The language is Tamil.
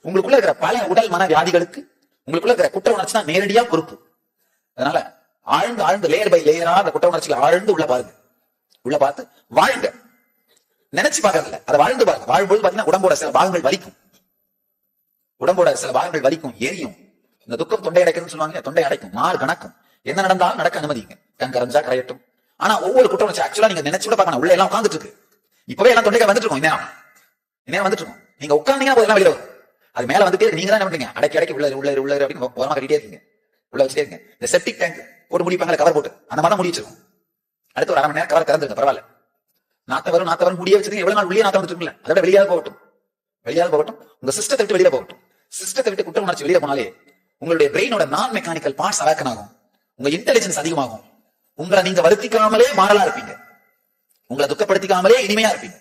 உங்களுக்குள்ள இருக்கிற பல உடல் மன வியாதிகளுக்கு உங்களுக்குள்ள இருக்கிற குற்ற உணர்ச்சி தான் நேரடியா பொறுப்பு. அதனால ஆழ்ந்து ஆழ்ந்து லேயர் பை லேயரா அந்த குற்ற உணர்ச்சிகளை ஆழ்ந்து உள்ள பாருங்க, உள்ள பார்த்து வாழுங்க. நினைச்சு பாக்குறதில்ல, அதை வாழ்ந்து பாருங்க. வாழும்போது பாத்தீங்கன்னா உடம்போட சில பாகங்கள் வலிக்கும், உடம்போட சில பாகங்கள் வலிக்கும், எரியும். இந்த துக்கம் தொண்டை அடைக்குதுன்னு சொல்லுவாங்க, தொண்டை அடைக்கும், மாறு கணக்கும். என்ன நடந்தாலும் நடக்க அனுமதிங்க, கண் கரைஞ்சா கரையட்டும். ஆனா ஒவ்வொரு குற்ற உணர்ச்சி ஆக்சுவலா நீங்க நினைச்சு கூட பார்க்கணும், உள்ள எல்லாம் உட்காந்துட்டு இருக்கு. இப்பவே எல்லாம் தொண்டைக்கு வந்துட்டு இருக்கும், இன்னும் வந்துட்டு இருக்கும். நீங்க உட்கார்ந்தீங்கன்னா போதெல்லாம் வெளியே வரும். அது மேல வந்துட்டே நீங்க தான் என்ன பண்றீங்க, அடைக்கி அடைக்கி உள்ள உள்ள உள்ள அப்படின்னு ஓரமா கட்டிட்டே இருக்கீங்க, உள்ள வச்சுட்டே இருக்கீங்க. இந்த செப்டிக் டேங்க் போட்டு முடிப்பாங்க, கவர் போட்டு அந்த மாதிரி முடி வச்சிருக்கும். அடுத்து ஒரு 1/2 மணி நேரம் கவர் திறந்துருங்க, பரவாயில்ல. நாத்த வரும் முடிய வச்சது எவ்வளவு நாள் உள்ளே நாத்தம் வந்துருக்குல்ல, அதோட வெளியாக போகட்டும், வெளியாக போகட்டும். உங்க சிஸ்டத்தை விட்டு வெளியே போகட்டும். சிஸ்டத்தை விட்டு குற்ற உணர்ச்சி வெளியே போனாலே உங்களுடைய பிரெயினோட நான் மெக்கானிக்கல் பார்ட்ஸ் அவேக்கன் ஆகும், உங்க இன்டெலிஜென்ஸ் அதிகமாகும். உங்களை நீங்க வருத்திக்காமலே மாறலா இருப்பீங்க, உங்களை துக்கப்படுத்திக்காமலே இனிமையா இருப்பீங்க.